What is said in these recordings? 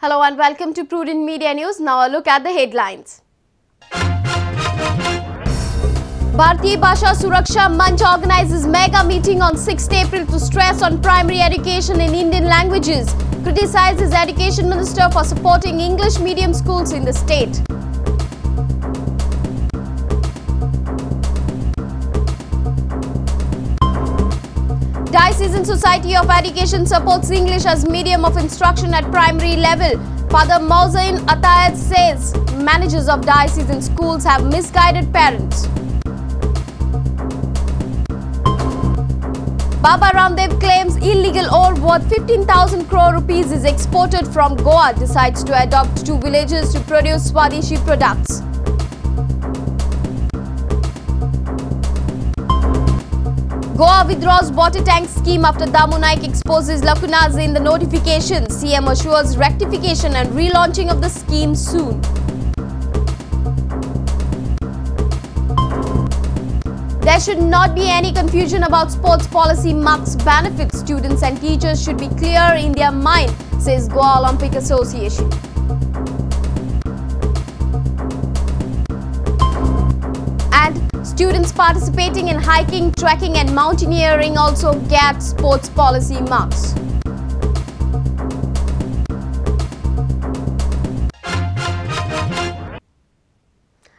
Hello and welcome to Prudent Media News. Now a look at the headlines. Bharatiya Bhasha Suraksha Manch organizes mega meeting on 6th April to stress on primary education in Indian languages. Criticizes Education Minister for supporting English medium schools in the state. Diocesan Society of Education supports English as medium of instruction at primary level. Father Mohsin Atayat says managers of diocesan schools have misguided parents. Baba Ramdev claims illegal ore worth 15,000 crore rupees is exported from Goa, decides to adopt 2 villages to produce Swadeshi products. Goa withdraws water tank scheme after Damu Naik exposes lacunas in the notification. CM assures rectification and relaunching of the scheme soon. There should not be any confusion about sports policy marks benefits. Students and teachers should be clear in their mind, says Goa Olympic Association. And students participating in hiking, trekking and mountaineering also get sports policy marks.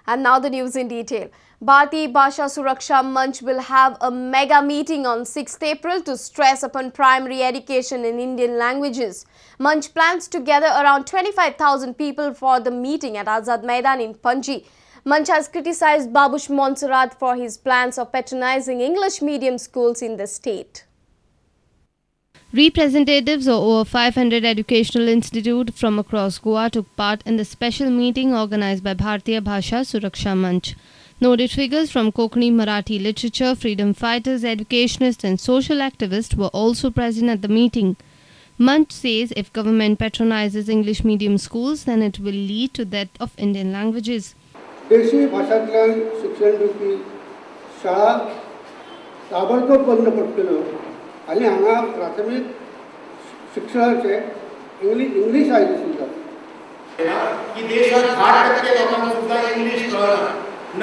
And now the news in detail. Bharatiya Bhasha Suraksha Manch will have a mega meeting on 6th April to stress upon primary education in Indian languages. Manch plans to gather around 25,000 people for the meeting at Azad Maidan in Panji. Manch has criticized Babush Montserrat for his plans of patronizing English medium schools in the state. Representatives of over 500 educational institutes from across Goa took part in the special meeting organized by Bharatiya Bhasha Suraksha Manch. Noted figures from Konkani Marathi literature, freedom fighters, educationists and social activists were also present at the meeting. Manch says if government patronizes English medium schools, then it will lead to that of Indian languages. देशी भाषांतल्यान शिक्षण दिवपी शाळा ताबडतोब बंद पडटल्यो आनी हांगा प्राथमीक शिक्षणाचे इंग्लीश आयले सुद्दां की देशात 10% लोकांना सुद्धा इंग्लिश कळना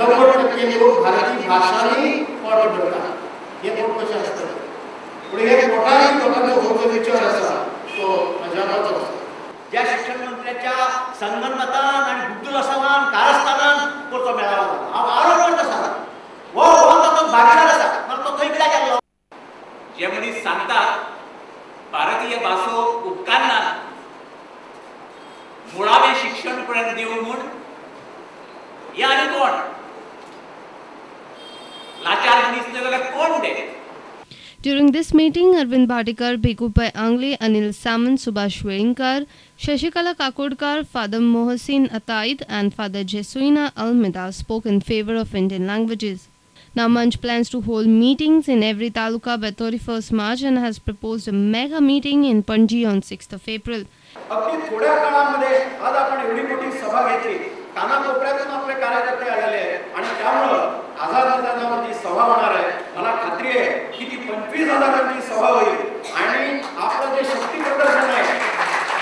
90% लोक भारतीय भाषांनी पोट भरतात हे पोट कशें आसता पूण हे पोटान लोकांचो हो विचार आसा तो अजापाचो आसा ज्या शिक्षण मंत्र्याच्या संगनमतान आणि बुद्धुलासावान कारस्थानान करतो मेळावा हांव आरोप करता हो तो भागीदार आसा पण तो खंय गेलो जे मनीस सांगतात भारतीय भासो उपकारना मुळावें शिक्षण पर्यंत दिवं म्हूण हे आनी कोण लाचार मनीस न्हय जाल्यार कोण ते. During this meeting, Arvind Bhatikar, Bhekubai Angle, Anil Samant, Subhash Vainkar, Shashikala Kakodkar, Father Mohsin Atayat and Father Jesuina Almeida spoke in favor of Indian languages. Now Manch plans to hold meetings in every taluka by 31st March and has proposed a mega meeting in Panji on 6th of April. अगदी थोड्या काळामध्ये आज आपण एवढी मोठी सभा घेतली कानाकोपऱ्यातून आपले कार्यकर्ते आलेले आहेत आणि त्यामुळे आझाद मैदानावरची सभा होणार आहे. मला खात्री आहे की ती 25,000ची सभा होईल आणि आपलं जे शक्ती प्रदर्शन आहे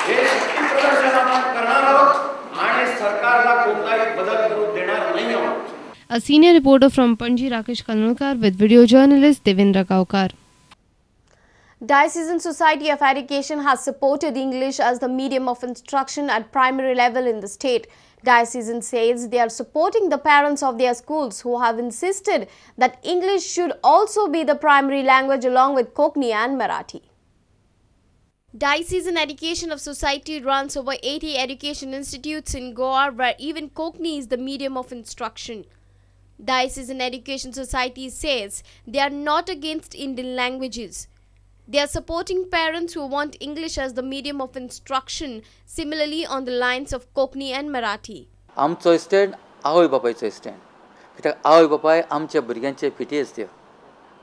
हे शक्ती प्रदर्शन आपण करणार आहोत आणि सरकारला कोणताही बदल करू देणार नाही आहोत. A senior reporter from Panji, Rakesh Kanulkar, with video journalist Devendra Kaukar. Diocesan Society of Education has supported English as the medium of instruction at primary level in the state. Diocesan says they are supporting the parents of their schools who have insisted that English should also be the primary language along with Konkani and Marathi. Diocesan Education of Society runs over 80 education institutes in Goa where even Konkani is the medium of instruction. Diocesan Education Society says they are not against Indian languages. They are supporting parents who want English as the medium of instruction, similarly on the lines of Konkani and Marathi. आमचो stand आवय बापायचो stand कित्याक आवय बापाय आमच्या भुरग्यांचे फिटी आसत्यो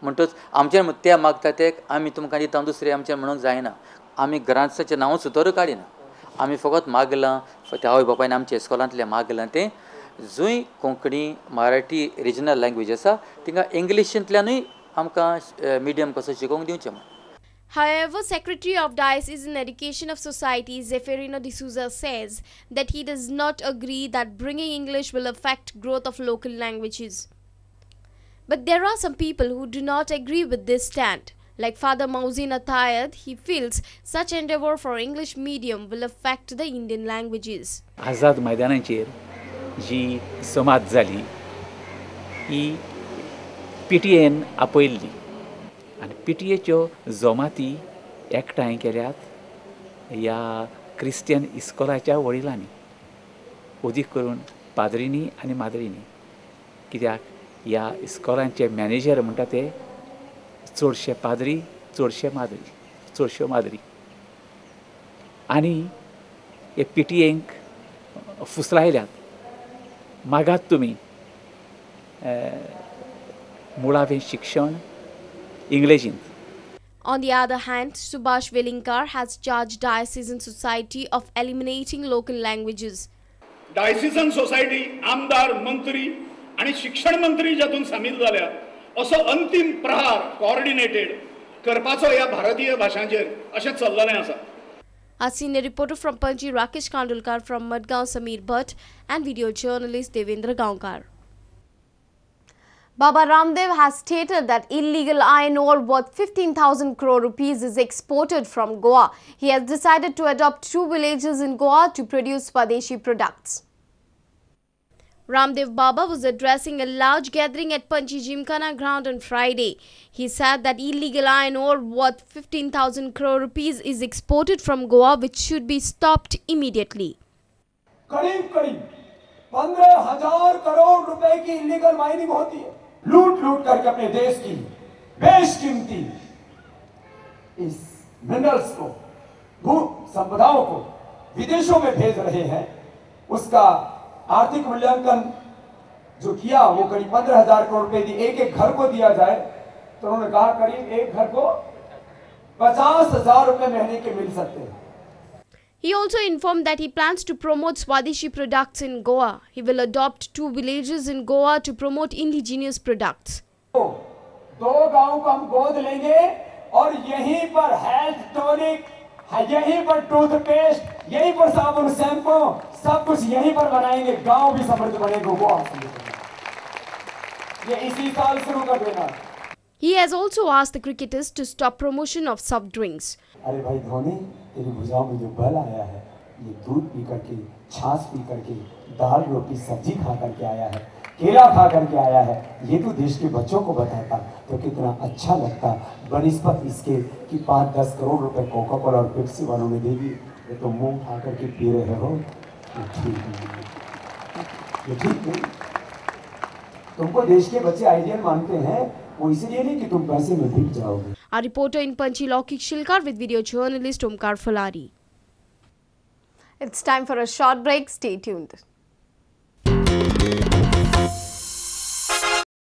म्हणटच आमचे ते मागता ते आमी तुमकां दिता दुसरे आमचे म्हणूंक जायना. आमी घरांचे नांव सुद्दां काडिना. आमी फकत मागलां त्या आवय बापायन आमच्या इस्कॉलांतले मागलां तें जूय कोंकणी मराठी रिजनल लँग्वेज आसा तिंगा इंग्लिशींतल्यानूय आमकां मिडियम कसो शिकोवंक दिवचें. However, Secretary of Diocese in Education of Society Zeferino D'Souza says that he does not agree that bringing English will affect growth of local languages. But there are some people who do not agree with this stand. Like Father Mauzin Atayad, he feels such endeavor for English medium will affect the Indian languages. आझाद मैदानाचेर जी समाज जाली ही PTA आपयल्ली आनी PTAच्यो जमाती एकठांय केल्यात ह्या Christian इस्कॉलाच्या वडिलांनी उदीक करून पाद्रींनी आनी माद्रींनी कित्याक ह्या इस्कॉलांचे मॅनेजर म्हणटा ते चडशे पाद्री चडश्यो माद्री आनी हे PTAंक फुसलायल्यात मागात तुमी मुळावें शिक्षण इंग्लिशींत. On the other hand, Subhash Velinkar has charged Diocesan Society of eliminating local languages. डायसिसन सोसायटी आमदार मंत्री आणि शिक्षण मंत्री जातून सामील जाल्या असो अंतिम प्रहार कोऑर्डिनेटेड करपाचो ह्या भारतीय भाषांचेर अशें चल्ललें आसा. Our senior reporter from Panji, Rakesh Kandulkar, from Madgaon, Sameer Bhatt, and video journalist Devendra Gaonkar. Baba Ramdev has stated that illegal iron ore worth 15,000 crore rupees is exported from Goa. He has decided to adopt 2 villages in Goa to produce Swadeshi products. Ramdev Baba was addressing a large gathering at Panji Gymkhana ground on Friday. He said that illegal iron ore worth 15,000 crore rupees is exported from Goa, which should be stopped immediately. करीब 15,000 करोड़ रुपए की illegal mining होती है. लूट करके अपने देश की बेशकीमती इस मिनरल्स को, भू संपदाओं को विदेशों में भेज रहे हैं. उसका आर्थिक मूल्यांकन जो किया वो करीब 15,000 करोड़ रुपए दी. एक घर को दिया जाए तो उन्होंने कहा करीब एक घर को 50,000 रुपए महीने के मिल सकते हैं. He also informed that he plans to promote Swadeshi products in Goa. He will adopt 2 villages in Goa to promote indigenous products. 2 गांव को हम गोद लेंगे और यहीं पर हेल्थ टॉनिक, यहीं पर टूथपेस्ट, यहीं पर साबुन, शैम्पू, सब कुछ यहीं पर बनाएंगे. गांव भी समृद्ध बनेगा. गोवा ये इसी साल शुरू कर देना. He has also asked the cricketers to stop promotion of soft drinks. अरे भाई धोनी, तेरी भुजाओं में जो बल आया है, ये दूध पी करके, छाछ पी करके, दाल रोटी सब्जी खा करके आया है, केला खा करके आया है. ये तो देश के बच्चों को बताता तो कितना अच्छा लगता. बनिस्बत इसके कि 5-10 करोड़ रुपए कोका कोला और पेप्सी वालों ने दे दी, ये तो मुंह खा करके पी रहे हो. ये ठीक नहीं. तुमको देश के बच्चे आइडियल मानते हैं, वो इसलिए नहीं कि तुम पैसे में बिक जाओगे. Our reporter in Panchi, Laukik Shilkar, with video journalist Omkar Falari. It's time for a short break. Stay tuned.